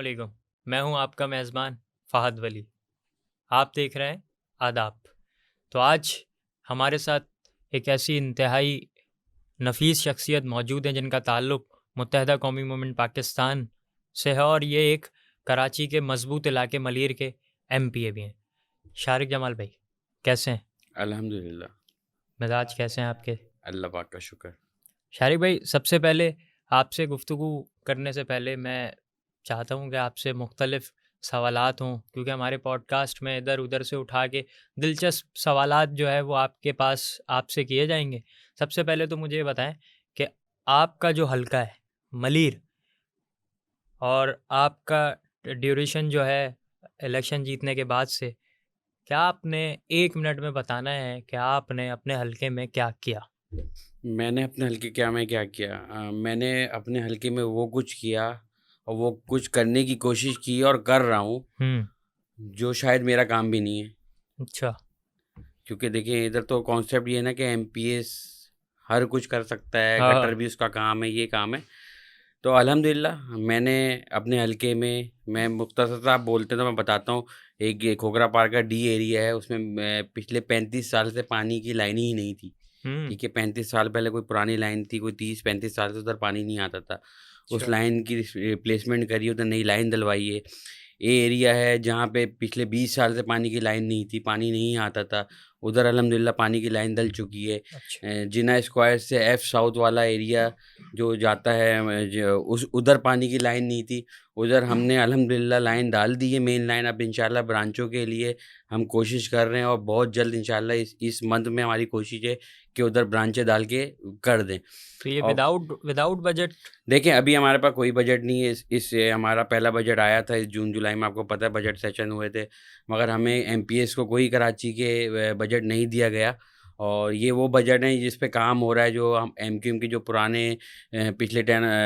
वालेकुम। मैं हूं आपका मेज़बान फ़हद वली। आप देख रहे हैं आदाब। तो आज हमारे साथ एक ऐसी इंतहाई नफ़ीस शख्सियत मौजूद है जिनका ताल्लुक़ मुत्तहदा कौमी मूवमेंट पाकिस्तान से है और ये एक कराची के मज़बूत इलाके मलीर के एमपीए भी हैं। शारिक जमाल भाई, कैसे हैं? अल्हम्दुलिल्लाह। मिजाज कैसे हैं आपके? अल्लाह पाक का शुक्र। शारिक भाई, सबसे पहले आपसे गुफ्तगू करने से पहले मैं चाहता हूँ कि आपसे मुख्तलिफ़ सवालात हों, क्योंकि हमारे पॉडकास्ट में इधर-उधर से उठा के दिलचस्प सवालात जो है वो आपके पास आपसे किए जाएँगे। सबसे पहले तो मुझे ये बताएँ कि आपका जो हलका है मलीर, और आपका ड्यूरेशन जो है इलेक्शन जीतने के बाद से, क्या आपने 1 मिनट में बताना है कि आपने अपने हलके में क्या किया? मैंने अपने हल्के क्या में क्या किया मैंने अपने हल्के में वो कुछ किया और वो कुछ करने की कोशिश की और कर रहा हूँ, हुँ, जो शायद मेरा काम भी नहीं है। अच्छा। क्योंकि देखिए इधर तो कॉन्सेप्ट ये है ना कि एमपीएस हर कुछ कर सकता है, गटर हाँ। भी उसका काम है, ये काम है। तो अल्हम्दुलिल्लाह मैंने अपने हलके में मैं मुख्तसर सा आप बोलते हैं तो मैं बताता हूँ, एक ये खोखरा पार्क का डी एरिया है, उसमें मैं पिछले 35 साल से पानी की लाइन ही नहीं थी। हुँ, ठीक है, 35 साल पहले कोई पुरानी लाइन थी, कोई 30-35 साल से उधर पानी नहीं आता था। उस अच्छा। लाइन की रिप्लेसमेंट करी है, उधर नई लाइन डलवाई है। ये एरिया है जहाँ पे पिछले 20 साल से पानी की लाइन नहीं थी, पानी नहीं आता था। उधर अल्हम्दुलिल्लाह पानी की लाइन डल चुकी है। अच्छा। जिन्ना स्क्वायर से एफ साउथ वाला एरिया जो जाता है जो उस उधर पानी की लाइन नहीं थी। उधर हमने अल्हम्दुलिल्लाह लाइन डाल दी है, मेन लाइन। अब इंशाल्लाह ब्रांचों के लिए हम कोशिश कर रहे हैं और बहुत जल्द इंशाल्लाह इस मंथ में हमारी कोशिश है कि उधर ब्रांचें डाल के कर दें। तो ये और विदाउट विदाउट बजट। देखिए, अभी हमारे पास कोई बजट नहीं है। इस हमारा पहला बजट आया था इस जून-जुलाई में, आपको पता है बजट सेशन हुए थे। मगर हमें एमपीएस को कोई कराची के बजट नहीं दिया गया और ये वो बजट है जिस पे काम हो रहा है। जो हम एमक्यूएम के जो पुराने पिछले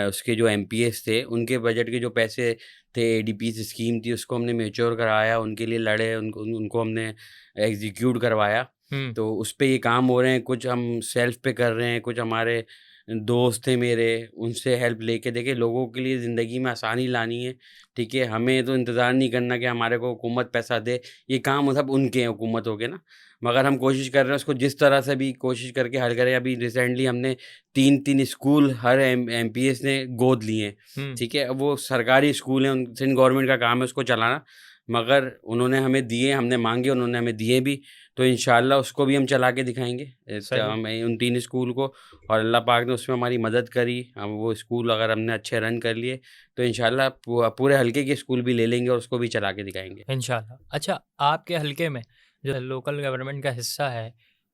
उसके जो एमपीएस थे, उनके बजट के जो पैसे थे, एडीपीस स्कीम थी, उसको हमने मैच्योर कराया, उनके लिए लड़े, उनको हमने एग्ज़ीक्यूट करवाया। हुँ, तो उस पे ये काम हो रहे हैं, कुछ हम सेल्फ पे कर रहे हैं, कुछ हमारे दोस्त थे मेरे, उनसे हेल्प लेके। देखिए लोगों के लिए ज़िंदगी में आसानी लानी है, ठीक है? हमें तो इंतज़ार नहीं करना कि हमारे को हुकूमत पैसा दे, ये काम सब उनके हैं हुकूमतों के ना। मगर हम कोशिश कर रहे हैं उसको जिस तरह से भी कोशिश करके हल करें। अभी रिसेंटली हमने 3-3 स्कूल हर एमपीएस ने गोद लिए हैं, हुँ, ठीक है? अब वो सरकारी स्कूल हैं, उन सिंध गवर्नमेंट का काम है उसको चलाना, मगर उन्होंने हमें दिए, हमने माँगे, उन्होंने हमें दिए भी। तो इंशाअल्लाह उसको भी हम चला के दिखाएँगे। सही। हम उन 3 स्कूल को, और अल्लाह पाक ने उसमें हमारी मदद करी। हम वो स्कूल अगर हमने अच्छे रन कर लिए तो इंशाअल्लाह पूरे हल्के के स्कूल भी ले लेंगे और उसको भी चला के दिखाएँगे। इंशाल्लाह। अच्छा, आपके हलके में जो लोकल गवर्नमेंट का हिस्सा है,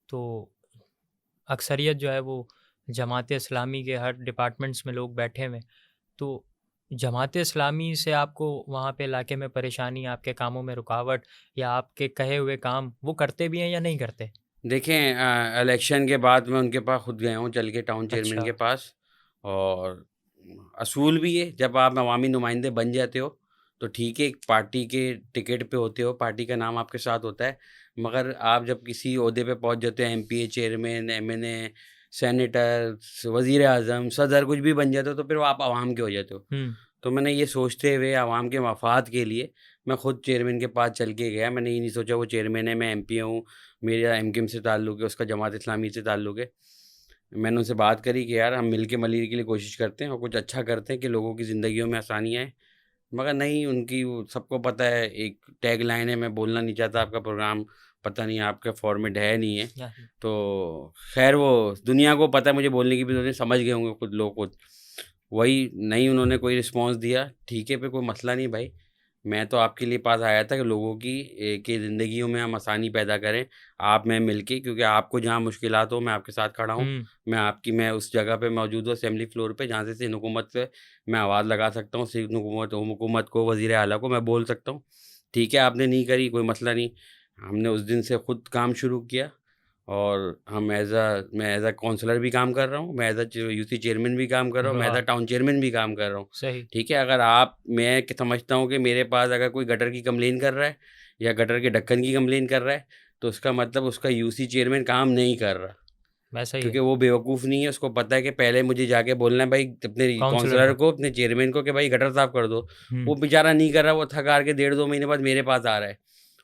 तो अक्सरियत जो है वो जमात इस्लामी के हर डिपार्टमेंट्स में लोग बैठे हुए हैं। तो जमात इस्लामी से आपको वहाँ पे इलाके में परेशानी, आपके कामों में रुकावट या आपके कहे हुए काम वो करते भी हैं या नहीं करते? देखें इलेक्शन के बाद मैं उनके पास खुद गया हूँ चल के, टाउन चेयरमैन अच्छा। के पास। और असूल भी है, जब आप अवामी नुमाइंदे बन जाते हो तो ठीक है, एक पार्टी के टिकट पे होते हो, पार्टी का नाम आपके साथ होता है। मगर आप जब किसी ओहदे पे पहुँच जाते हो, एमपीए, चेयरमैन, एमएनए, सेनेटर, वज़ीर आज़म, सदर कुछ भी बन जाते हो, तो फिर वो आप आवाम के हो जाते हो। हुँ, तो मैंने ये सोचते हुए आवाम के मफ़ाद के लिए मैं खुद चेयरमैन के पास चल के गया। मैंने ये नहीं सोचा वो चेयरमैन है, मैं एमपी हूँ, मेरा एमक्यूएम से ताल्लुक़ है, उसका जमात इस्लामी से ताल्लुक़ है। मैंने उनसे बात करी कि यार हम मिल के मलिर के लिए कोशिश करते हैं और कुछ अच्छा करते हैं कि लोगों की ज़िंदगियों में आसानी आए। मगर नहीं, उनकी वो सबको पता है, एक टैगलाइन है, मैं बोलना नहीं चाहता आपका प्रोग्राम पता नहीं आपका फॉर्मेट है नहीं है। नहीं। तो ख़ैर वो दुनिया को पता है, मुझे बोलने की भी ज़रूरत नहीं, समझ गए होंगे खुद लोग खुद। वही नहीं उन्होंने कोई रिस्पॉन्स दिया, ठीक है, फिर कोई मसला नहीं भाई। मैं तो आपके लिए पास आया था कि लोगों की ज़िंदगियों में हम आसानी पैदा करें, आप मैं मिलके, क्योंकि आपको जहाँ मुश्किलात हो मैं आपके साथ खड़ा हूँ। हुँ, मैं उस जगह पे मौजूद हूँ, असेंबली फ्लोर पे, जहाँ से सिंध हुकूमत से मैं आवाज़ लगा सकता हूँ, सिंध हुकूमत को, वज़ीर आला को मैं बोल सकता हूँ। ठीक है, आपने नहीं करी, कोई मसला नहीं। हमने उस दिन से खुद काम शुरू किया और मैं एज़ अ काउंसलर भी काम कर रहा हूँ, मैं एज़ अ यूसी चेयरमैन भी काम कर रहा हूँ, मैं एज़ अ वाह! टाउन चेयरमैन भी काम कर रहा हूँ। सही। ठीक है, अगर आप मैं क समझता हूँ कि मेरे पास अगर कोई गटर की कंप्लेन कर रहा है या गटर के ढक्कन की कंप्लेन कर रहा है, तो उसका मतलब उसका यूसी चेयरमैन काम नहीं कर रहा। वैसा ही है। क्योंकि वो बेवकूफ़ नहीं है, उसको पता है कि पहले मुझे जाके बोलना है भाई अपने काउंसलर काउंसलर को। को, अपने चेयरमैन को कि भाई गटर साफ़ कर दो। हुँ, वो बेचारा नहीं कर रहा, वो थक हार के 1.5-2 महीने बाद मेरे पास आ रहा है।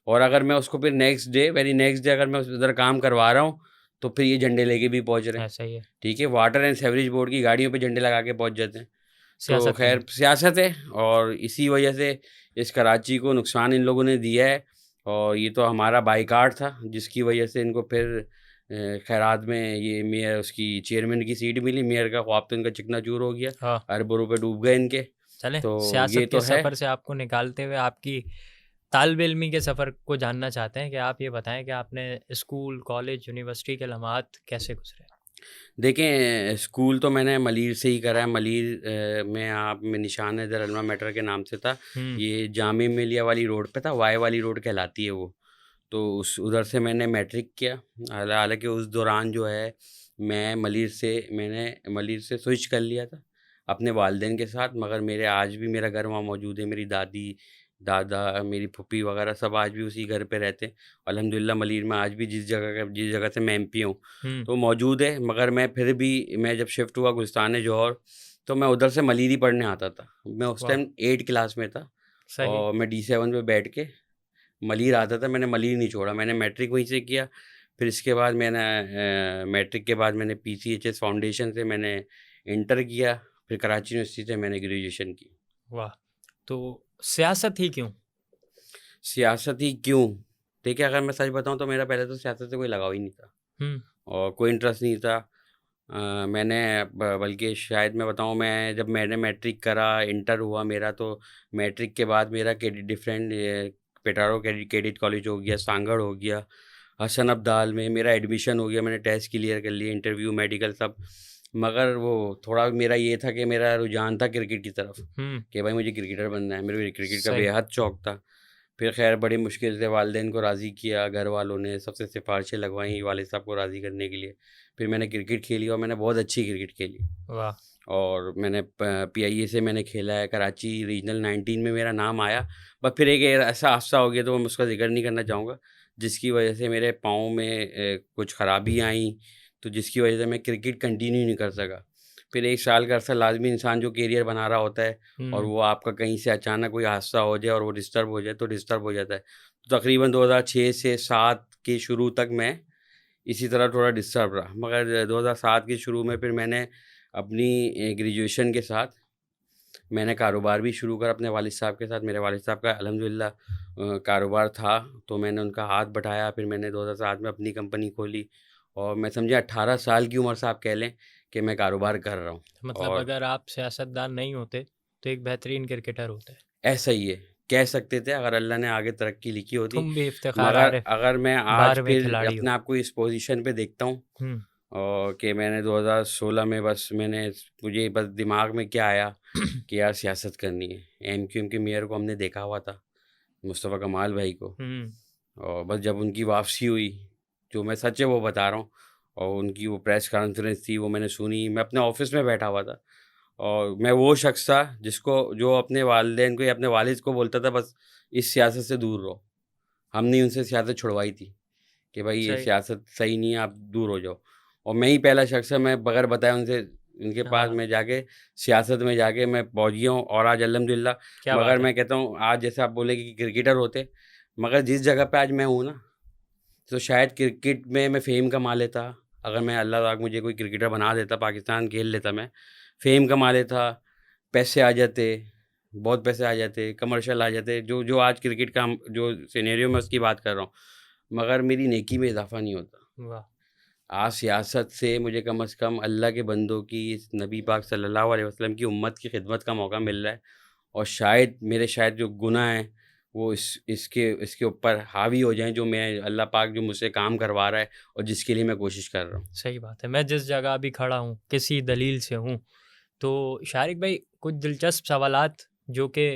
और अगर मैं उसको फिर next day very next day अगर मैं उधर काम करवा रहा हूँ, तो फिर ये झंडे लेके भी पहुँच रहे हैं। ऐसा ही है। ठीक है, वाटर एंड सीवरेज बोर्ड की गाड़ियों पे झंडे लगा के पहुँच जाते हैं। तो सियासत के ख़ैर लिए। सियासत है और इसी वजह से इस कराची को नुकसान इन लोगों ने दिया है और ये तो हमारा बाइकआउट था जिसकी वजह से इनको फिर खैरात में ये मेयर उसकी चेयरमैन की सीट मिली। मेयर का ख्वाब तो इनका चिकनाचूर हो गया, हाँ, अरबों रुपए डूब गए इनके। चलें तो ये सियासत तो के है। सफ़र से आपको निकालते हुए आपकी तालिब-इल्मी के सफ़र को जानना चाहते हैं कि आप ये बताएँ कि आपने स्कूल, कॉलेज, यूनिवर्सिटी के लम्हात कैसे गुज़रे? देखें, स्कूल तो मैंने मलीर से ही करा है। मलीर में आप में निशान हैदर अलमा मेटर के नाम से था। हुँ, ये जामिया मिलिया वाली रोड पे था, वाई वाली रोड कहलाती है वो। तो उस उधर से मैंने मैट्रिक किया। हालाँकि उस दौरान जो है मैंने मलीर से स्विच कर लिया था अपने वालिदैन के साथ, मगर मेरे आज भी मेरा घर वहाँ मौजूद है। मेरी दादी, दादा, मेरी फूफी वगैरह सब आज भी उसी घर पे रहते हैं। अल्हम्दुलिल्लाह मलीर में आज भी जिस जगह से मैं एमपी हूँ, हुँ, तो मौजूद है। मगर मैं फिर भी मैं जब शिफ्ट हुआ गुलिस्तान जौहर, तो मैं उधर से मलीर ही पढ़ने आता था। मैं उस वाह! टाइम 8 क्लास में था सही। और मैं D7 पे बैठ के मलीर आता था। मैंने मलीर नहीं छोड़ा, मैंने मैट्रिक वहीं से किया। फिर इसके बाद मैंने मैट्रिक के बाद मैंने पीसीएचएस फाउंडेशन से मैंने इंटर किया, फिर कराची यूनिवर्सिटी से मैंने ग्रेजुएशन की। वाह! तो सियासत ही क्यों? सियासत ही क्यों? देखिए, अगर मैं सच बताऊँ तो मेरा पहले तो सियासत से कोई लगाव ही नहीं था हुँ, और कोई इंटरेस्ट नहीं था। मैंने बल्कि शायद मैं बताऊँ, मैं जब मैंने मैट्रिक करा, इंटर हुआ मेरा, तो मैट्रिक के बाद मेरा पेटारो कैडेट कॉलेज हो गया, सांगड़ हो गया, हसन अब्दाल में मेरा एडमिशन हो गया। मैंने टेस्ट क्लियर कर लिए, इंटरव्यू, मेडिकल सब। मगर वो थोड़ा मेरा ये था कि मेरा रुझान था क्रिकेट की तरफ हुँ, कि भाई मुझे क्रिकेटर बनना है। मेरे को क्रिकेट का सही। बेहद शौक था। फिर ख़ैर बड़ी मुश्किल से वालिदैन को राज़ी किया, घर वालों ने सबसे सिफ़ारिशें लगवाईं वालिद साहब को राज़ी करने के लिए। फिर मैंने क्रिकेट खेली और मैंने बहुत अच्छी क्रिकेट खेली वाह! और मैंने पीआईए से मैंने खेला है, कराची रीजनल 19 में मेरा नाम आया। बट फिर एक ऐसा हादसा हो गया, तो मैं उसका ज़िक्र नहीं करना चाहूँगा, जिसकी वजह से मेरे पाँव में कुछ ख़राबी आई, तो जिसकी वजह से मैं क्रिकेट कंटिन्यू नहीं कर सका। फिर 1 साल का अरसा लाज़मी इंसान जो करियर बना रहा होता है और हुँ, वो आपका कहीं से अचानक कोई हादसा हो जाए और वो डिस्टर्ब हो जाए, तो डिस्टर्ब हो जाता है। तो तकरीबन 2006 से 7 के शुरू तक मैं इसी तरह थोड़ा डिस्टर्ब रहा। मगर 2007 के शुरू में फिर मैंने अपनी ग्रेजुएशन के साथ मैंने कारोबार भी शुरू करा अपने वालिद साहब के साथ। मेरे वालिद साहब का अल्हम्दुलिल्लाह कारोबार था, तो मैंने उनका हाथ बँटाया। फिर मैंने 2007 में अपनी कंपनी खोली और मैं समझे 18 साल की उम्र से आप कह लें कि मैं कारोबार कर रहा हूँ। मतलब और अगर आप सियासतदान नहीं होते, तो एक बेहतरीन क्रिकेटर होते। ऐसा ही है, कह सकते थे अगर अल्लाह ने आगे तरक्की लिखी होती। तुम भी इफ्तिख़ार मगर आरिफ़ अगर मैं आज 12वें फिर खिलाड़ी हो। अपने आप को इस पोज़ीशन पे देखता हूँ हुँ, और कि मैंने 2016 में मुझे बस दिमाग में क्या आया कि यार सियासत करनी है। एमक्यूएम के मेयर को हमने देखा हुआ था, मुस्तफ़ा कमाल भाई को, हुँ, और बस जब उनकी वापसी हुई, जो मैं सच है वो बता रहा हूँ, और उनकी वो प्रेस कॉन्फ्रेंस थी वो मैंने सुनी। मैं अपने ऑफ़िस में बैठा हुआ था और मैं वो शख़्स था जो अपने वालिदैन को या अपने वालिद को बोलता था बस इस सियासत से दूर रहो। हमने उनसे सियासत छुड़वाई थी कि भाई ये सही। सियासत सही नहीं है, आप दूर हो जाओ। और मैं ही पहला शख़्स है, मैं बगैर बताए उनके पास हाँ, मैं जाके सियासत में जाके मैं पहुँच गया हूँ और आज अल्हम्दुलिल्लाह। क्या मगर बात है। मैं कहता हूँ आज जैसे आप बोले कि क्रिकेटर होते, मगर जिस जगह पे आज मैं हूँ ना, तो शायद क्रिकेट में मैं फ़ेम कमा लेता। अगर मैं अल्लाह ताला मुझे कोई क्रिकेटर बना देता, पाकिस्तान खेल लेता मैं, फ़ेम कमा लेता, पैसे आ जाते, बहुत पैसे आ जाते, कमर्शियल आ जाते, जो आज क्रिकेट का हम जो सिनेरियो में उसकी बात कर रहा हूँ, मगर मेरी नेकी में इज़ाफ़ा नहीं होता। वाह! आज सियासत से मुझे कम से कम अल्लाह के बंदों की, इस नबी पाक सल्लल्लाहु अलैहि वसल्लम की उम्मत की खिदमत का मौका मिल रहा है और शायद जो गुनाह हैं, वो इसके ऊपर हावी हो जाएँ, जो मैं अल्लाह पाक जो मुझसे काम करवा रहा है और जिसके लिए मैं कोशिश कर रहा हूँ। सही बात है। मैं जिस जगह अभी खड़ा हूँ, किसी दलील से हूँ, तो शारिक भाई कुछ दिलचस्प सवालात जो कि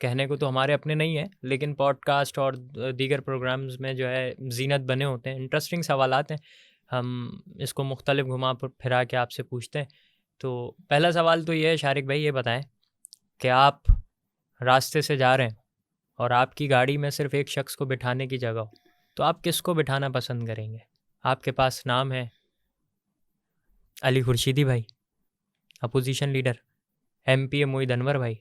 कहने को तो हमारे अपने नहीं हैं, लेकिन पॉडकास्ट और दीगर प्रोग्राम्स में जो है ज़ीनत बने होते हैं, इंटरेस्टिंग सवालात हैं। हम इसको मुख्तलिफ घुमा फिरा के आपसे पूछते हैं। तो पहला सवाल तो ये है शारिक भाई, ये बताएँ कि आप रास्ते से जा रहे हैं और आपकी गाड़ी में सिर्फ़ एक शख़्स को बिठाने की जगह हो, तो आप किसको बिठाना पसंद करेंगे? आपके पास नाम है, अली खुर्शीदी भाई, अपोजिशन लीडर। एमपीए मोहित अनवर भाई,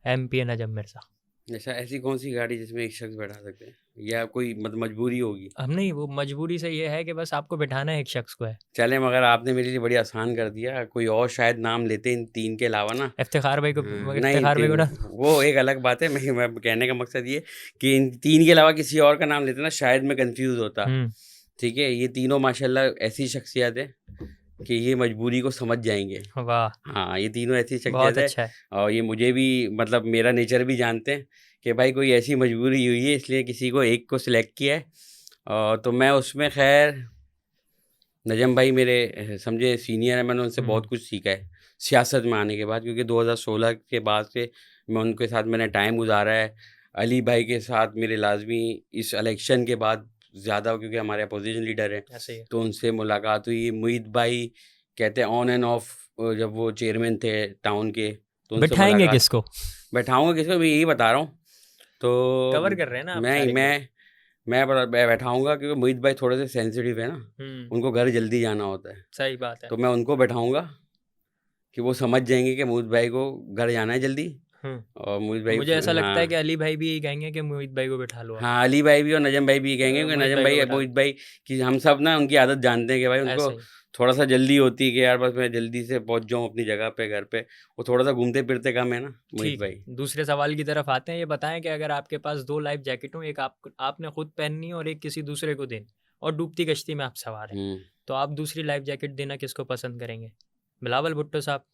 एमपीए नजम मिर्जा। ऐसा ऐसी कौन सी गाड़ी जिसमें एक शख्स बैठा सकते हैं, या कोई मजबूरी होगी? हम नहीं, वो मजबूरी से ये है कि बस आपको बिठाना है एक शख्स को है। चले, मगर आपने मेरे लिए बड़ी आसान कर दिया। कोई और शायद नाम लेते इन 3 के अलावा ना। इफ्तिखार भाई को, नहीं, इफ्तिखार भाई को ना। वो एक अलग बात है। मैं कहने का मकसद ये कि इन 3 के अलावा किसी और का नाम लेते ना, शायद मैं कंफ्यूज होता। ठीक है, ये तीनों माशाल्लाह ऐसी शख्सियत है कि ये मजबूरी को समझ जाएंगे। वाह, हाँ, ये तीनों ऐसी बहुत शख्सियत है। अच्छा है। और ये मुझे भी, मतलब मेरा नेचर भी जानते हैं कि भाई कोई ऐसी मजबूरी हुई है, इसलिए किसी को एक को सिलेक्ट किया है। और तो मैं उसमें खैर, नजम भाई मेरे समझे सीनियर है, मैंने उनसे बहुत कुछ सीखा है सियासत में आने के बाद, क्योंकि 2016 के बाद से मैं उनके साथ मैंने टाइम गुजारा है। अली भाई के साथ मेरे लाजमी इस इलेक्शन के बाद ज़्यादा, क्योंकि हमारे अपोजिशन लीडर हैं, ऐसे ही है। तो उनसे मुलाकात हुई। मोहित भाई कहते हैं ऑन एंड ऑफ, जब वो चेयरमैन थे टाउन के, तो उनसे बिठाएंगे मुलाकात। किसको? बैठाऊंगा किसको, मैं यही बता रहा हूँ। तो कवर कर रहे हैं ना आप मैं सारी मैं मैं बैठाऊंगा, क्योंकि मोहित भाई थोड़े से सेंसिटिव है ना, उनको घर जल्दी जाना होता है। सही बात है। तो मैं उनको बैठाऊंगा कि वो समझ जाएंगे कि मोहित भाई को घर जाना है जल्दी। और मोहित भाई, मुझे ऐसा लगता है कि हाँ अली भाई भी यही कहेंगे कि मोहित भाई को बिठा लो आप। हाँ, अली भाई भी और नजम भाई भी कहेंगे, क्योंकि मोहित नजम भाई को भाई बिठा मोहित भाई की हम सब ना उनकी आदत जानते हैं कि भाई उनको ऐसे ही। थोड़ा सा जल्दी होती है कि यार बस मैं जल्दी से पहुंच जाऊं अपनी जगह पे, घर पे। वो थोड़ा सा घूमते फिरते कम है ना मोहित ठीक है, भाई। दूसरे सवाल की तरफ आते हैं। ये बताएं कि अगर आपके पास 2 लाइफ जैकेट हो, एक आपने खुद पहननी है और एक किसी दूसरे को देनी, और डूबती कश्ती में आप सवार हैं, हम्म तो आप दूसरी लाइफ जैकेट देना किसको पसंद करेंगे? बिलावल भुट्टो साहब,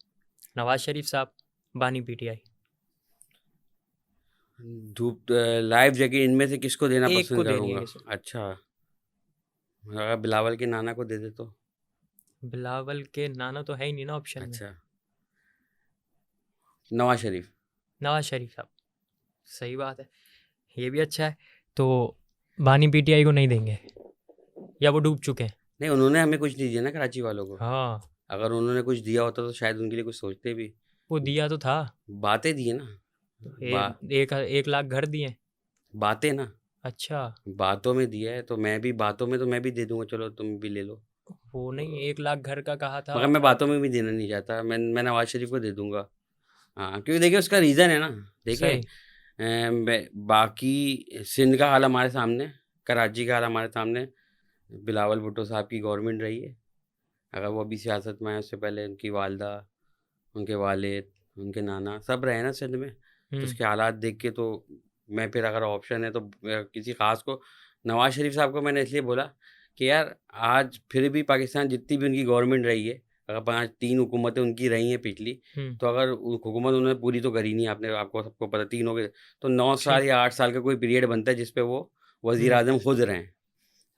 नवाज शरीफ साहब, बानी पीटीआई? धूप लाइफ जैकेट इनमें से किसको देना एक को पसंद देनी है करूंगा? किसी। अच्छा, अगर बिलावल के नाना को दे दे तो? बिलावल के नाना तो है ही नहीं ना ऑप्शन में। अच्छा, नवाज शरीफ। नवाज शरीफ साहब, सही बात है, ये भी अच्छा है। तो बानी पीटीआई को नहीं देंगे, या वो डूब चुके हैं? नहीं, उन्होंने हमें कुछ नहीं दिया ना कराची वालों को। हाँ, अगर उन्होंने कुछ दिया होता तो शायद उनके लिए कुछ सोचते भी। वो दिया तो था। बातें दी है ना। बा, एक लाख घर दिए। बातें ना, अच्छा, बातों में दिया है, तो मैं भी बातों में तो मैं भी दे दूंगा, चलो तुम भी ले लो। वो नहीं, 1 लाख घर का कहा था। मगर मैं बातों में भी देना नहीं चाहता। मैं नवाज शरीफ को दे दूंगा। हाँ, क्योंकि देखिए उसका रीज़न है ना। देखिए, सही। बाकी सिंध का हाल हमारे सामने, कराची का हाल हमारे सामने। बिलावल भुट्टो साहब की गवर्नमेंट रही है। अगर वो अभी सियासत में आए, उससे पहले उनकी वालदा, उनके वालिद, उनके नाना सब रहे ना सिंध में। तो उसके हालात देख के तो मैं, फिर अगर ऑप्शन है तो किसी ख़ास को, नवाज शरीफ साहब को मैंने इसलिए बोला कि यार आज फिर भी पाकिस्तान जितनी भी उनकी गवर्नमेंट रही है, अगर 3 हुकूमतें उनकी रही हैं पिछली, तो अगर हुकूमत उन्होंने पूरी तो करी नहीं, आपने आपको सबको पता 3 हो गए, तो 9 साल या 8 साल का कोई पीरियड बनता है जिसपे वो वज़ीर आज़म खुद रहें।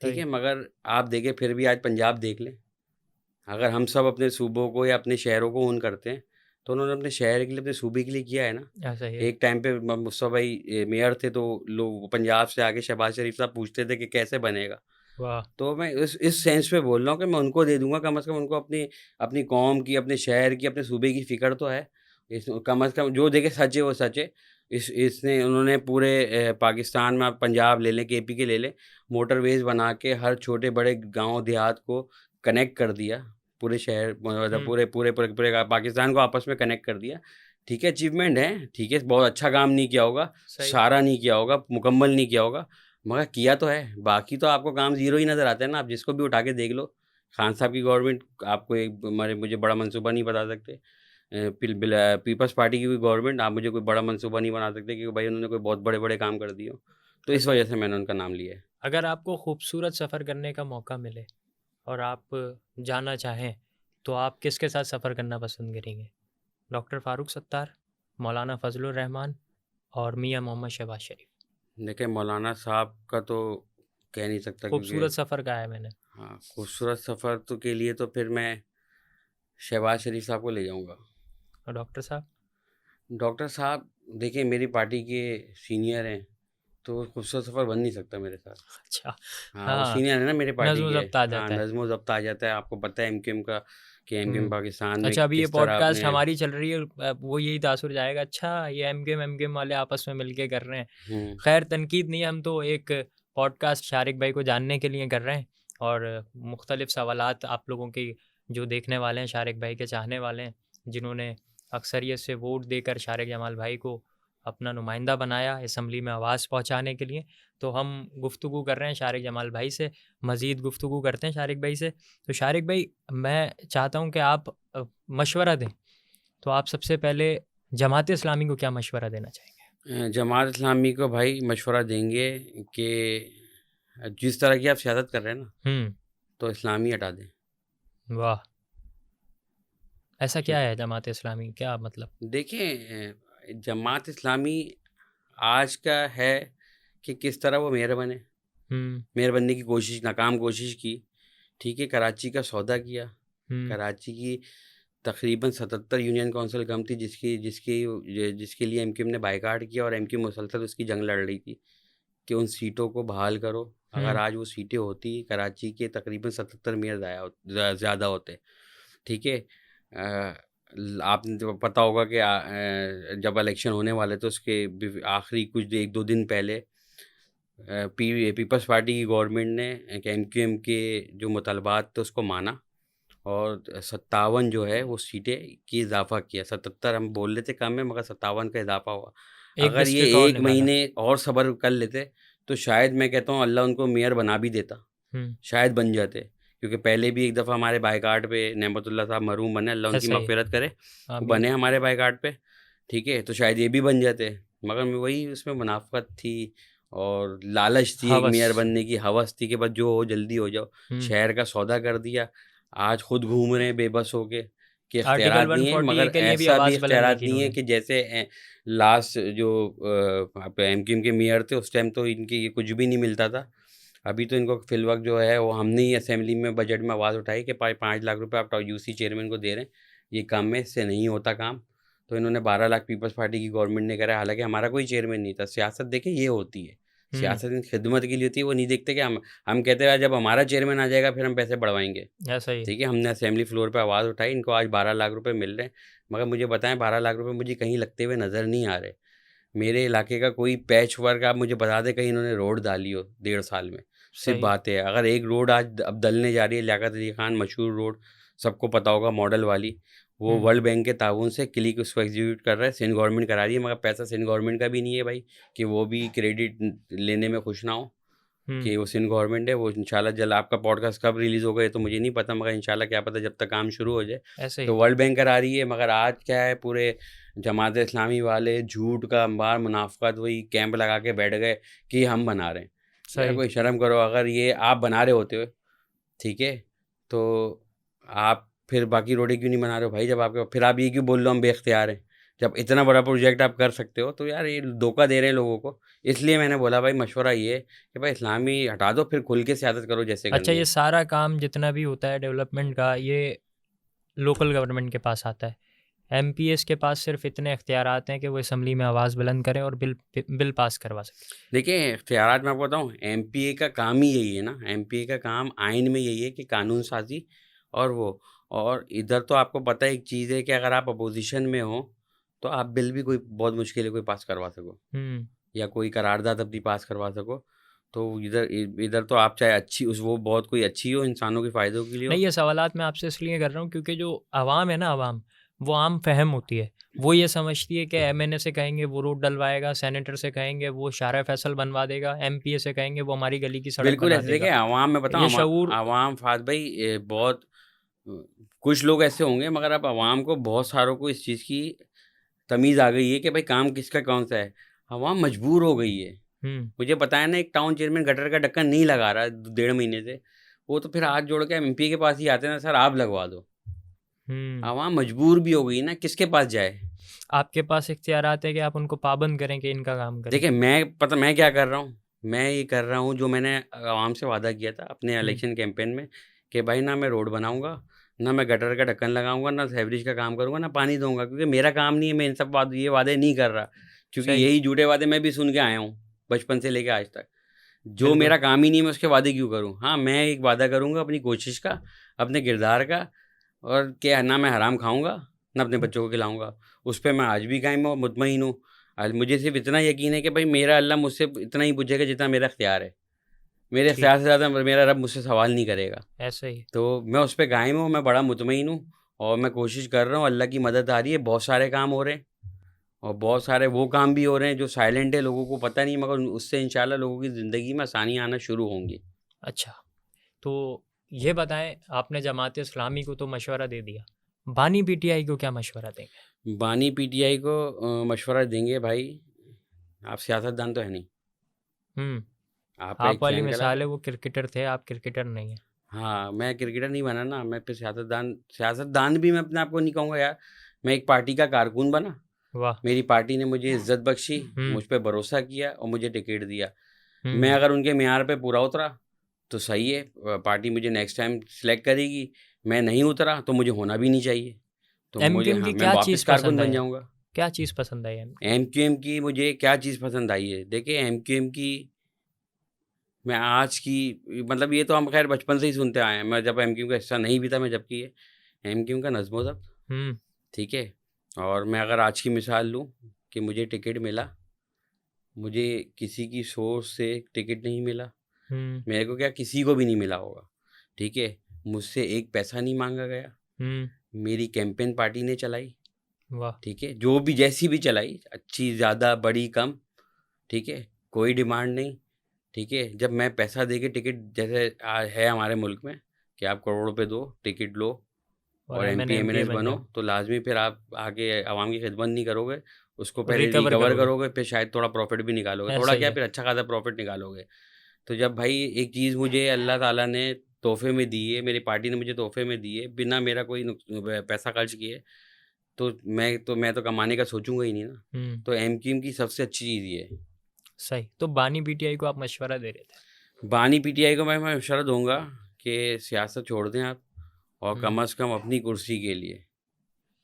ठीक है, मगर आप देखें फिर भी आज पंजाब देख लें, अगर हम सब अपने सूबों को या अपने शहरों को ओन करते हैं, तो उन्होंने अपने शहर के लिए, अपने सूबे के लिए किया है ना। ऐसा ही है। एक टाइम पे मुस्तफ़ा भाई मेयर थे, तो लोग पंजाब से आके शहबाज शरीफ साहब पूछते थे कि कैसे बनेगा। वाह, तो मैं इस सेंस में बोल रहा हूँ कि मैं उनको दे दूँगा, कम से कम उनको अपनी अपनी कौम की, अपने शहर की, अपने सूबे की फ़िक्र तो है। कम से कम जो देखे सच है वो सच है। इसने उन्होंने पूरे पाकिस्तान में, आप पंजाब ले लें, केपी के ले लें, मोटरवेज़ बना के हर छोटे बड़े गाँव देहात को कनेक्ट कर दिया। पूरे शहर, मतलब पूरे पाकिस्तान को आपस में कनेक्ट कर दिया। ठीक है, अचीवमेंट है, ठीक है, बहुत अच्छा काम नहीं किया होगा, सारा नहीं किया होगा, मुकम्मल नहीं किया होगा, मगर किया तो है। बाकी तो आपको काम ज़ीरो ही नज़र आता है ना, आप जिसको भी उठा के देख लो। खान साहब की गवर्नमेंट, आपको एक मुझे बड़ा मंसूबा नहीं बता सकते। पीपल्स पार्टी की भी गवर्नमेंट, आप मुझे कोई बड़ा मंसूबा नहीं बना सकते कि भाई उन्होंने कोई बहुत बड़े-बड़े काम कर दिए हो। तो इस वजह से मैंने उनका नाम लिया है। अगर आपको खूबसूरत सफ़र करने का मौका मिले और आप जाना चाहें, तो आप किसके साथ सफ़र करना पसंद करेंगे? डॉक्टर फ़ारूक सत्तार, मौलाना फ़ज़लुर रहमान और मियाँ मोहम्मद शहबाज शरीफ? देखिए, मौलाना साहब का तो कह नहीं सकता, क्योंकि खूबसूरत सफ़र कहा है मैंने। हाँ, खूबसूरत सफ़र तो के लिए तो फिर मैं शहबाज शरीफ साहब को ले जाऊँगा। और डॉक्टर साहब? डॉक्टर साहब देखिए मेरी पार्टी के सीनियर हैं, तो खूबसूरत सफ़र बन नहीं सकता मेरे साथ। अच्छा, हाँ, वो हाँ, सीनियर है ना मेरे पार्टी के। नज़्म-ओ-ज़ब्त आ हाँ, जाता है। नज़्म-ओ-ज़ब्त आ जाता है। आपको पता है एमक्यूएम का, कि एमक्यूएम पाकिस्तान में अच्छा, अभी ये किस तरह पॉडकास्ट अपने। हमारी चल रही है, वो यही तासुर जाएगा, अच्छा ये एमकेएम वाले आपस में मिलके कर रहे हैं। हुँ, खैर, तनकीद नहीं है, हम तो एक पॉडकास्ट शारिक भाई को जानने के लिए कर रहे हैं और मुख्तलिफ सवालात आप लोगों की जो देखने वाले हैं, शारिक भाई के चाहने वाले हैं, जिन्होंने अक्सरियत से वोट देकर शारिक जमाल भाई को अपना नुमाइंदा बनाया असम्बली में आवाज़ पहुंचाने के लिए। तो हम गुफ्तगू कर रहे हैं शारिक जमाल भाई से, मज़ीद गुफ्तगू करते हैं शारिक भाई से। तो शारिक भाई, मैं चाहता हूं कि आप मशवरा दें, तो आप सबसे पहले जमात इस्लामी को क्या मशवरा देना चाहेंगे? जमात इस्लामी को भाई मशवरा देंगे कि जिस तरह की आप सियासत कर रहे हैं ना, तो इस्लामी हटा दें। वाह, ऐसा क्या ठीक। है जमात इस्लामी, क्या मतलब? देखिए, जमात इस्लामी आज का है कि किस तरह वो मेयर बने। मेयर बनने की कोशिश, नाकाम कोशिश की। ठीक है, कराची का सौदा किया। कराची की तकरीबन 77 यूनियन काउंसिल कम थी जिसके लिए एमक्यूएम ने बाइकाट किया, और एमक्यूएम मुसलसल उसकी जंग लड़ रही थी कि उन सीटों को बहाल करो। अगर आज वो सीटें होती, कराची के तकरीबन 77 मेयर ज़्यादा होते। ठीक है, आपने तो पता होगा कि जब इलेक्शन होने वाले तो उसके आखिरी कुछ 1-2 दिन पहले पीपल्स पार्टी की गवर्नमेंट ने एमक्यूएम के जो मुतालबात थे उसको माना, और 57 जो है वो सीटें की इजाफा किया। 77 हम बोल लेते कम है, मगर 57 का इजाफा हुआ। एक अगर ये डिस्ट्रिक्ट और 1 निकाला। महीने और सब्र कर लेते तो शायद मैं कहता हूँ अल्लाह उनको मेयर बना भी देता, शायद बन जाते। क्योंकि पहले भी एक दफ़ा हमारे बाइकाट पे नेमतुल्ला साहब मरहूम बने, अल्लाह उनकी ऐसा ही, मग़फ़िरत करे, वो आमीन। बने हमारे बाइकाट पे। ठीक है, तो शायद ये भी बन जाते, मगर वही उसमें मुनाफ़क़त थी और लालच थी, एक हवस। मेयर बनने की हवस थी कि बस जो हो जल्दी हो जाओ। शहर का सौदा कर दिया। आज खुद घूम रहे हैं बेबस होके कि आर्टिकल इख्तियारात नहीं है, 140 मगर के लिए भी ऐसा भी आवाज़ बुलंद नहीं इख्तियारात की नहीं है इन्होंने। कि जैसे लास्ट जो एमक्यूएम के मेयर थे उस टाइम तो इनके ये कुछ भी नहीं मिलता था। अभी तो इनको फिलवक्त जो है वो हमने ही असेंबली में बजट में आवाज़ उठाई कि 5 लाख रुपए आप यूसी चेयरमैन को दे रहे हैं, ये कम है, इससे नहीं होता काम। तो इन्होंने 12 लाख पीपल्स पार्टी की गवर्नमेंट ने करा, हालांकि हमारा कोई चेयरमैन नहीं था। सियासत देखे ये होती है, सियासत इन खिदमत के लिए होती है। वो नहीं देखते कि हम कहते हैं जब हमारा चेयरमैन आ जाएगा फिर हम पैसे बढ़वाएंगे। ऐसा ही। ठीक है, हमने असेंबली फ्लोर पे आवाज़ उठाई, इनको आज 12 लाख रुपए मिल रहे हैं, मगर मुझे बताएं 12 लाख रुपए मुझे कहीं लगते हुए नज़र नहीं आ रहे। मेरे इलाके का कोई पैच वर्क आप मुझे बता दें कहीं इन्होंने रोड डाली हो 1.5 साल में, सिर्फ सही। बात है। अगर एक रोड आज अब डलने जा रही है, लियाकत अली खान मशहूर रोड, सबको पता होगा, मॉडल वाली, वो वर्ल्ड बैंक के ताउन से क्लिक उसको एग्जीक्यूट कर रहा है, सिंध गवर्नमेंट करा रही है, मगर पैसा सिंध गवर्नमेंट का भी नहीं है भाई, कि वो भी क्रेडिट लेने में खुश ना हो कि वो सिंध गवर्नमेंट है। वो इंशाल्लाह जल्द, आपका पॉडकास्ट कब रिलीज़ होगा ये तो मुझे नहीं पता, मगर इंशाल्लाह क्या पता जब तक काम शुरू हो जाए। ऐसे ही। तो वर्ल्ड बैंक करा रही है, मगर आज क्या है, पूरे जमात इस्लामी वाले झूठ का अंबार, मुनाफ़क़त, वही कैंप लगा के बैठ गए कि हम बना रहे हैं। यार सही। कोई शर्म करो, अगर ये आप बना रहे होते हो, ठीक है, तो आप फिर बाकी रोडे क्यों नहीं बना रहे हो भाई? जब आपके फिर आप ये क्यों बोल रहे हो हम बेख्तियार हैं? जब इतना बड़ा प्रोजेक्ट आप कर सकते हो, तो यार ये धोखा दे रहे हैं लोगों को। इसलिए मैंने बोला भाई मशवरा ये है कि भाई इस्लामी हटा दो, फिर खुल के सियासत करो जैसे अच्छा, करनी ये है। सारा काम जितना भी होता है डेवलपमेंट का, ये लोकल गवर्नमेंट के पास आता है। एमपीएस के पास सिर्फ इतने इख्तियारात हैं कि वो असम्बली में आवाज़ बुलंद करें और बिल पास करवा सकें। देखिए, इख्तियारात मैं आपको बताऊँ, एमपीए का काम ही यही है ना, एमपीए का काम आइन में यही है कि कानून साज़ी और वो, और इधर तो आपको पता है एक चीज़ है कि अगर आप अपोज़िशन में हो, तो आप बिल भी कोई बहुत मुश्किल है कोई पास करवा सको, या कोई करारदाद अपनी पास करवा सको। तो इधर तो आप चाहे अच्छी उस वो बहुत कोई अच्छी हो, इंसानों के फ़ायदों के लिए नहीं, हो। ये सवालात मैं आपसे इसलिए कर रहा हूँ क्योंकि जो आवाम है ना, आवाम, वो आम फ़हम होती है। वो ये समझती है कि एमएनए से कहेंगे वो रोड डलवाएगा, सेनेटर से कहेंगे वो शारा फैसल बनवा देगा, एमपीए से कहेंगे वो हमारी गली की सड़क बिल्कुल बना ऐसे देगा। देखिए, आवाम में बताऊँ, ये शऊर। आवाम फ़ात भाई बहुत कुछ लोग ऐसे होंगे, मगर अब आवाम को बहुत सारों को इस चीज़ की तमीज़ आ गई है कि भाई काम किसका कौन-सा है। आवाम मजबूर हो गई है। मुझे बताया ना, एक टाउन चेयरमैन गटर का ढक्कन नहीं लगा रहा है 1.5 महीने से, वो तो फिर हाथ जोड़ के एमपी के पास ही आते हैं ना, सर आप लगवा दो। आवाम मजबूर भी हो गई ना, किसके पास जाए? आपके पास इख्तियारात है कि आप उनको पाबंद करें कि इनका काम करें। देखिए, मैं क्या कर रहा हूँ? मैं ये कर रहा हूँ जो मैंने आवाम से वादा किया था अपने इलेक्शन कैंपेन में, कि भाई ना मैं रोड बनाऊँगा, ना मैं गटर का ढक्कन लगाऊँगा, ना सीवरेज का काम करूँगा, ना पानी दूँगा, क्योंकि मेरा काम नहीं है। मैं इन सब ये वादे नहीं कर रहा, क्योंकि सही। यही झूठे वादे मैं भी सुन के आया हूँ, बचपन से लेके आज तक। जो बिल्कुल। मेरा काम ही नहीं है, मैं उसके वादे क्यों करूँ? हाँ, मैं एक वादा करूँगा अपनी कोशिश का, अपने किरदार का, और क्या ना मैं हराम खाऊँगा, ना अपने बच्चों को खिलाऊँगा। उस पे मैं आज भी कायम और मुतमईन हूँ। आज मुझे सिर्फ़ इतना यकीन है कि भाई मेरा अल्लाह मुझसे इतना ही पूछेगा जितना मेरा इख्तियार है। मेरे ठीक, ख़्याल से ज़्यादा मेरा रब मुझसे सवाल नहीं करेगा। ऐसा ही। तो मैं उस पे कायम हूँ, मैं बड़ा मुतमईन हूँ और मैं कोशिश कर रहा हूँ, अल्लाह की मदद आ रही है, बहुत सारे काम हो रहे हैं और बहुत सारे वो काम भी हो रहे हैं जो साइलेंट है, लोगों को पता नहीं, मगर उससे इंशाल्लाह लोगों की ज़िंदगी में आसानियाँ आना शुरू होंगी। अच्छा, तो ये बताएँ, आपने जमात इस्लामी को तो मशवरा दे दिया, बानी पीटीआई को क्या मशवरा देंगे? बानी पीटीआई को मशवरा देंगे भाई, आप सियासतदान तो है नहीं, हुँ, आप आप एक वाली फ़ैन क्लब मिसाल है। है, वो क्रिकेटर थे, आप क्रिकेटर नहीं हैं। हाँ, मैं क्रिकेटर नहीं बना ना, मैं फिर सियासतदान भी मैं अपने आप को नहीं कहूँगा यार, मैं एक पार्टी का कारकुन बना। वाह! मेरी पार्टी ने मुझे इज़्ज़त बख्शी, हुँ, मुझ पे भरोसा किया और मुझे टिकट दिया। मैं हुँ, अगर उनके मेयार पे पूरा उतरा, तो सही है, पार्टी मुझे नेक्स्ट टाइम सिलेक्ट करेगी। मैं नहीं उतरा, तो मुझे होना भी नहीं चाहिए। तो मुझे एमक्यूएम हाँ, की मैं क्या वापस चीज़ कारकुन पसंद बन आई जाऊँगा। आपको? क्या चीज़ पसंद आई एमक्यूएम? एमक्यूएम की मुझे क्या चीज़ पसंद आई है? देखिए एमक्यूएम की मैं आज की मतलब ये तो हम ख़ैर बचपन से ही सुनते आए हैं। मैं जब एमक्यूएम का हिस्सा नहीं भी था, मैं जबकि ये एमक्यूएम का नज़्म-ओ-ज़ब्त, हुँ, ठीक है? और मैं अगर आज की मिसाल लूँ कि मुझे टिकट मिला, मुझे किसी की सोच से टिकट नहीं मिला। हुँ, मेरे को क्या किसी को भी नहीं मिला होगा, ठीक है? मुझसे एक पैसा नहीं माँगा गया। हुँ, मेरी कैंपेन पार्टी ने चलाई, वाह! ठीक है? जो भी जैसी भी चलाई, अच्छी, ज़्यादा, बड़ी, कम, ठीक है? कोई डिमांड नहीं, ठीक है? जब मैं पैसा दे के टिकट जैसे है हमारे मुल्क में कि आप करोड़ रुपए दो, टिकट लो और और एमपी, एमएनएम एमएनएस बन बनो, जाओ, तो लाज़मी फिर आप आगे अवाम की खिदमत नहीं करोगे, उसको पहले रिकवर रिकवर करोगे, करोगे, फिर शायद थोड़ा प्रॉफ़िट भी निकालोगे। थोड़ा ऐसा ही क्या, है। फिर अच्छा खासा प्रॉफ़िट निकालोगे। तो जब भाई एक चीज़ मुझे अल्लाह ताला ने तोहफ़े में दी है, मेरी पार्टी ने मुझे तोहफ़े में दी है, बिना मेरा कोई पैसा खर्च किए, तो मैं तो कमाने का सोचूँगा ही नहीं ना। हुँ, तो एमक्यूएम की सबसे अच्छी चीज़ ये है। सही। तो बानी पीटीआई को आप मशवरा दे रहे थे। बानी पीटीआई को मैं मशवरा दूँगा कि सियासत छोड़ दें आप और हुँ, कम से कम अपनी कुर्सी के लिए,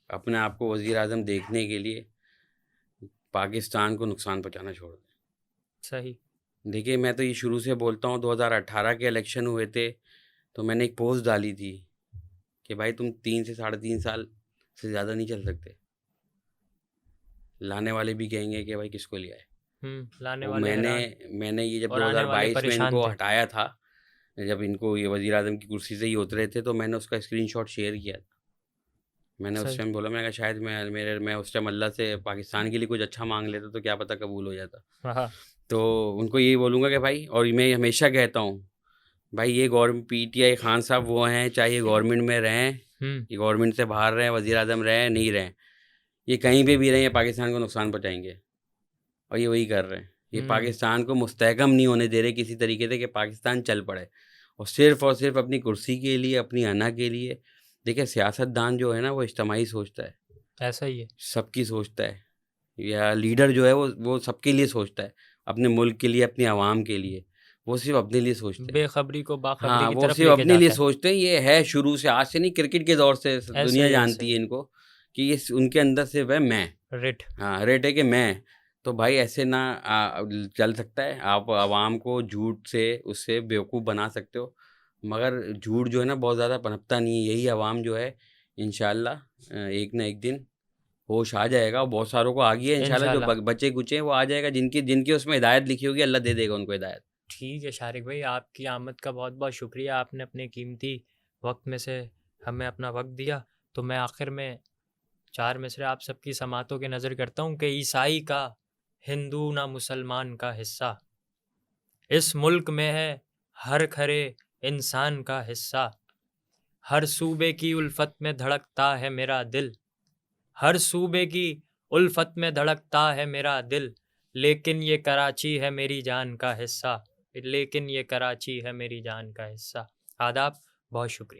अपने आप को वज़ीर-आज़म देखने के लिए पाकिस्तान को नुकसान पहुँचाना छोड़ दें। सही। देखिए, मैं तो ये शुरू से बोलता हूँ, 2018 के इलेक्शन हुए थे, तो मैंने एक पोस्ट डाली थी कि भाई तुम 3 से साढ़े 3 साल से ज़्यादा नहीं चल सकते। लाने वाले भी कहेंगे कि भाई किसको लिया है। लाने वो वाले मैंने हैरान मैंने ये जब और आने वाले 2022 में परेशान इनको थे। हटाया था, जब इनको ये वज़ीर-आज़म की कुर्सी से ही उतरे थे, तो मैंने उसका स्क्रीनशॉट शेयर किया था। मैंने उस सही। टाइम बोला, मैं कहा शायद मैं उस टाइम अल्लाह से पाकिस्तान के लिए कुछ अच्छा माँग लेता, तो क्या पता कबूल हो जाता। हाँ, हाँ। तो उनको यही बोलूँगा कि भाई, और मैं हमेशा कहता हूँ, भाई ये पीटीआई खान साहब वो हैं, चाहे ये गवर्नमेंट में रहें, हुँ, ये गवर्नमेंट से बाहर रहें, वज़ीर-आज़म रहें, नहीं रहें, ये कहीं पे भी रहें, ये पाकिस्तान को नुकसान पहुँचाएँगे और ये वही कर रहे हैं। ये हुँ, पाकिस्तान को मुस्तहकम नहीं होने दे रहे किसी तरीके से कि पाकिस्तान चल पड़े और सिर्फ़ अपनी कुर्सी के लिए, अपनी अना के लिए। देखिए सियासतदान जो है ना, वो इज्तिमाई सोचता है, ऐसा ही है। सबकी सोचता है, या लीडर जो है वो सबके लिए सोचता है, अपने मुल्क के लिए, अपनी आवाम के लिए। वो सिर्फ़ अपने लिए सोचते हैं। बेखबरी को बाखबरी हाँ, की वो तरफ सिर्फ़ लेके अपने लिए जाता है। सोचते हैं, ये है शुरू से, आज से नहीं, क्रिकेट के दौर से ऐसे दुनिया ही, ऐसे जानती ही। है इनको कि ये उनके अंदर सिर्फ़ है मैं। रिट। हाँ, रेट है कि मैं। तो भाई ऐसे ना चल सकता है। आप आवाम को झूठ से उससे बेवकूफ़ बना सकते हो, मगर झूठ जो है ना बहुत ज़्यादा पनपता नहीं है। यही आवाम जो है इंशाअल्लाह एक ना एक दिन होश आ जाएगा और बहुत सारों को आ गया है इंशाअल्लाह, जो इंशाल्लाह। बचे-कुचे हैं वो आ जाएगा, जिनकी जिनकी उसमें हिदायत लिखी होगी, अल्लाह दे देगा उनको हिदायत। ठीक है शारिक भाई, आपकी आमद का बहुत-बहुत शुक्रिया। आपने अपने कीमती वक़्त में से हमें अपना वक़्त दिया। तो मैं आखिर में 4 मिसरे आप सबकी समातों की नज़र करता हूँ कि ईसाई का हिंदू ना मुसलमान का हिस्सा, इस मुल्क में है हर खरे इंसान का हिस्सा, हर सूबे की उल्फत में धड़कता है मेरा दिल, हर सूबे की उल्फत में धड़कता है मेरा दिल, लेकिन ये कराची है मेरी जान का हिस्सा, लेकिन ये कराची है मेरी जान का हिस्सा। आदाब, बहुत शुक्रिया।